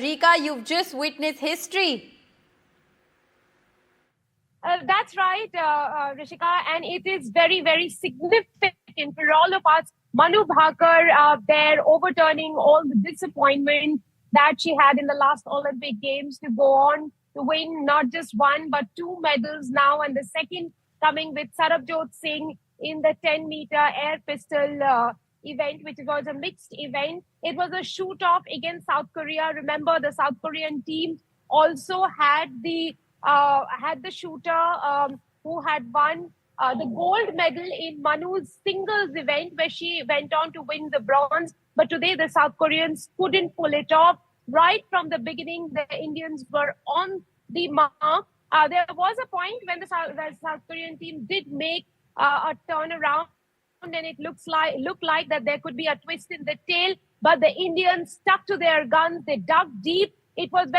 Rika, you've just witnessed history. That's right, Rishika, and it is very, very significant for all of us. Manu Bhaker there overturning all the disappointment that she had in the last Olympic Games to go on to win not just one but two medals now, and the second coming with Sarabjot Singh in the 10-meter air pistol event, which was a mixed event. It was a shoot-off against South Korea. Remember, the South Korean team also had the shooter who had won the gold medal in Manu's singles event, where she went on to win the bronze. But today, the South Koreans couldn't pull it off. Right from the beginning, the Indians were on the mark. There was a point when the South Korean team did make a turnaround, and it looked like that there could be a twist in the tail. But the Indians stuck to their guns. They dug deep. It was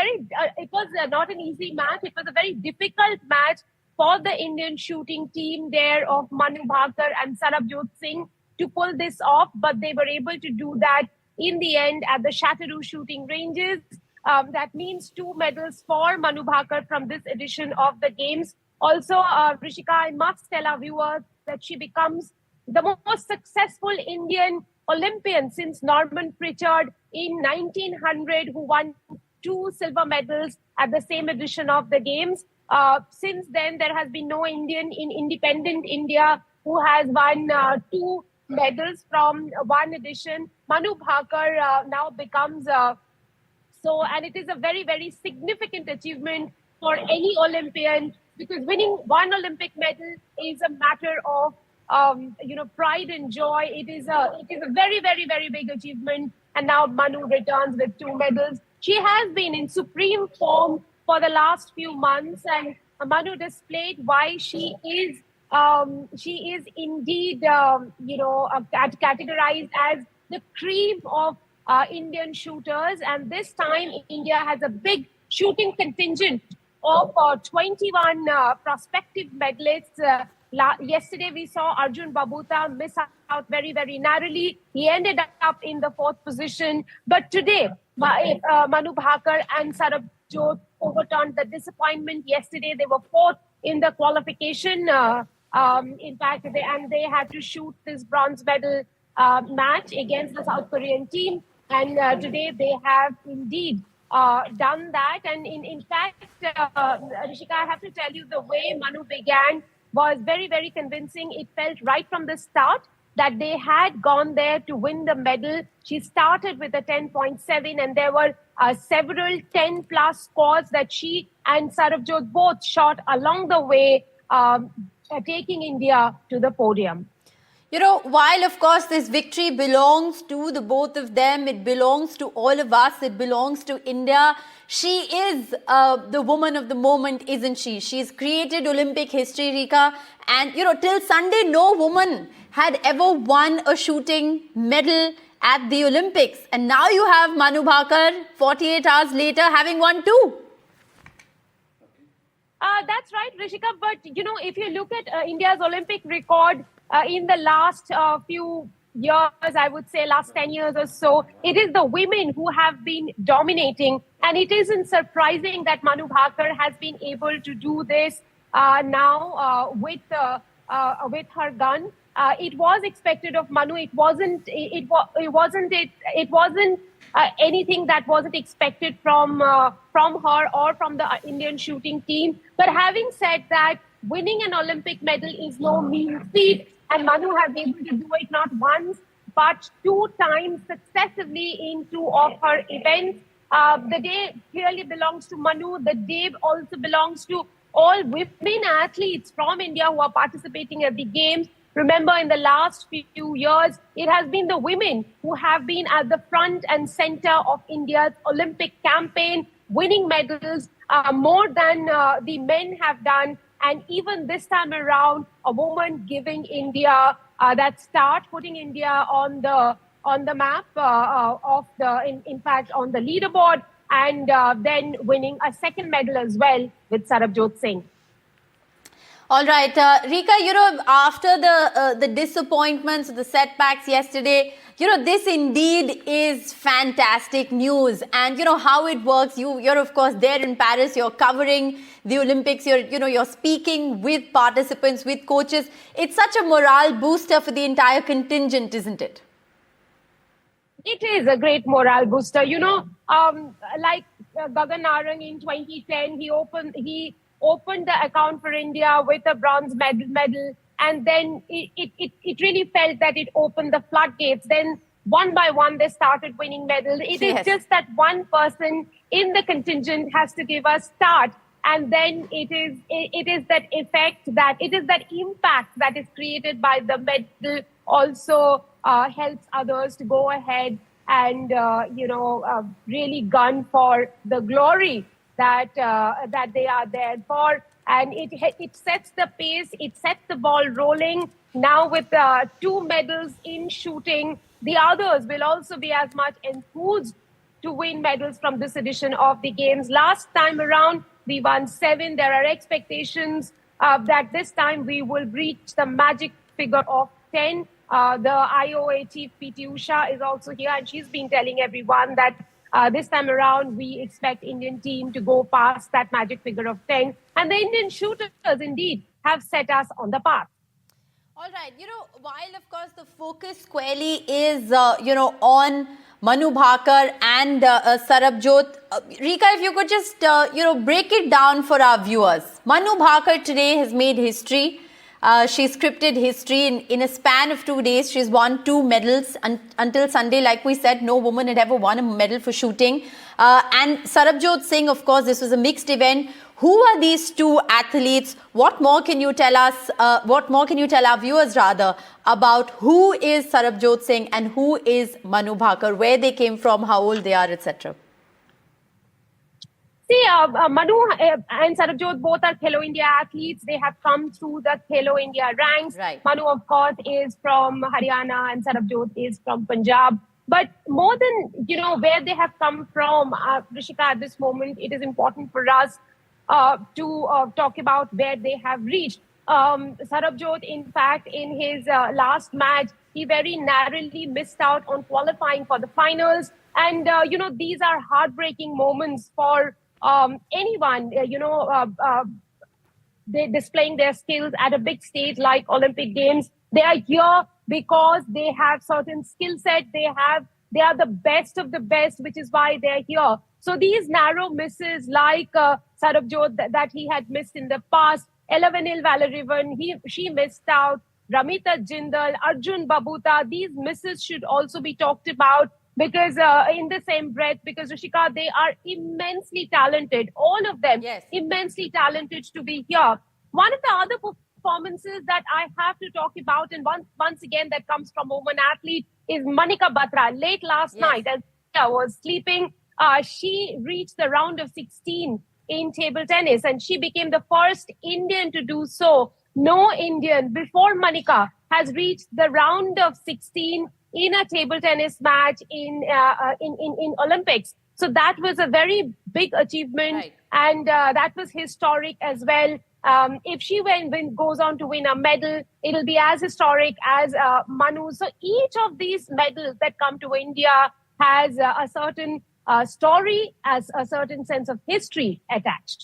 not an easy match. It was a very difficult match for the Indian shooting team there of Manu Bhaker and Sarabjot Singh to pull this off, but they were able to do that in the end at the Chateauroux shooting ranges. That means 2 medals for Manu Bhaker from this edition of the Games. Also, Rishika, I must tell our viewers that she becomes the most successful Indian Olympian since Norman Pritchard in 1900, who won 2 silver medals at the same edition of the Games. Since then, there has been no Indian in independent India who has won 2 medals from one edition. Manu Bhaker now becomes and it is a very, very significant achievement for any Olympian, because winning one Olympic medal is a matter of pride and joy. It is a very, very, very big achievement. And now Manu returns with 2 medals. She has been in supreme form for the last few months, and Manu displayed why she is indeed categorized as the cream of Indian shooters. And this time India has a big shooting contingent of 21 prospective medalists. Yesterday we saw Arjun Babuta miss out very, very narrowly. He ended up in the 4th position. But today, Manu Bhaker and Sarabjot overturned the disappointment. Yesterday they were 4th in the qualification. In fact, they had to shoot this bronze medal match against the South Korean team. And today they have indeed done that. And in fact, Rishika, I have to tell you, the way Manu began was very, very convincing. It felt right from the start that they had gone there to win the medal. She started with a 10.7, and there were several 10-plus scores that she and Sarabjot both shot along the way, taking India to the podium. You know, while of course this victory belongs to the both of them, it belongs to all of us, it belongs to India. She is the woman of the moment, isn't she? She's created Olympic history, Rika. And, till Sunday, no woman had ever won a shooting medal at the Olympics. And now you have Manu Bhaker, 48 hours later, having won 2. That's right, Rishika. But, if you look at India's Olympic record in the last few years, I would say last 10 years or so, it is the women who have been dominating. And it isn't surprising that Manu Bhaker has been able to do this now with her gun. It was expected of Manu. It wasn't anything that wasn't expected from her or from the Indian shooting team. But having said that, winning an Olympic medal is no mean feat, and Manu has been able to do it not once but 2 times successively in 2 of her events. The day clearly belongs to Manu. The day also belongs to all women athletes from India who are participating at the Games. Remember, in the last few years, it has been the women who have been at the front and center of India's Olympic campaign, winning medals more than the men have done. And even this time around, a woman giving India that start, putting India on the map in fact, on the leaderboard, and then winning a second medal as well with Sarabjot Singh. All right, Rika, after the disappointments, the setbacks yesterday, This indeed is fantastic news. And how it works. You're of course there in Paris. You're covering the Olympics. You're speaking with participants, with coaches. It's such a morale booster for the entire contingent, isn't it? It is a great morale booster. Like Gagan Narang in 2010, he opened the account for India with a bronze medal, and then it really felt that it opened the floodgates. Then one by one they started winning medals. It is just that one person in the contingent has to give a start, and then it is that effect, that it is that impact that is created by the medal also helps others to go ahead and really gun for the glory that they are there for. And it sets the pace, it sets the ball rolling. Now with 2 medals in shooting, the others will also be as much enthused to win medals from this edition of the Games. Last time around, we won 7. There are expectations that this time we will reach the magic figure of 10. The IOA chief PT Usha is also here, and she's been telling everyone that this time around we expect Indian team to go past that magic figure of 10. And the Indian shooters indeed have set us on the path. All right. While of course the focus squarely is, on Manu Bhakar and Sarabjot, Rika, if you could just, break it down for our viewers. Manu Bhakar today has made history. She scripted history in a span of 2 days. She's won 2 medals until Sunday. Like we said, no woman had ever won a medal for shooting. And Sarabjot Singh, of course, this was a mixed event. Who are these 2 athletes? What more can you tell us? What more can you tell our viewers rather about who is Sarabjot Singh and who is Manu Bhakar? Where they came from, how old they are, etc. See, Manu and Sarabjot both are Khelo India athletes. They have come through the Khelo India ranks. Right. Manu, of course, is from Haryana and Sarabjot is from Punjab. But more than, where they have come from, Rishika, at this moment, it is important for us to talk about where they have reached. Sarabjot, in fact, in his last match, he very narrowly missed out on qualifying for the finals. And, these are heartbreaking moments for anyone, they're displaying their skills at a big stage like Olympic Games. They are here because they have certain skill set. They are the best of the best, which is why they're here. So these narrow misses like Sarabjot that he had missed in the past, Elavenil Valerivan, she missed out, Ramita Jindal, Arjun Babuta, these misses should also be talked about. Because in the same breath, because Rishika, they are immensely talented, all of them, immensely talented to be here. One of the other performances that I have to talk about, and once again that comes from a woman athlete, is Manika Batra. Late last night, as I was sleeping, she reached the round of 16 in table tennis, and she became the first Indian to do so. No Indian before Manika has reached the round of 16 in a table tennis match in Olympics. So that was a very big achievement, and that was historic as well. If she goes on to win a medal, it'll be as historic as Manu. So each of these medals that come to India has a certain story, as a certain sense of history attached.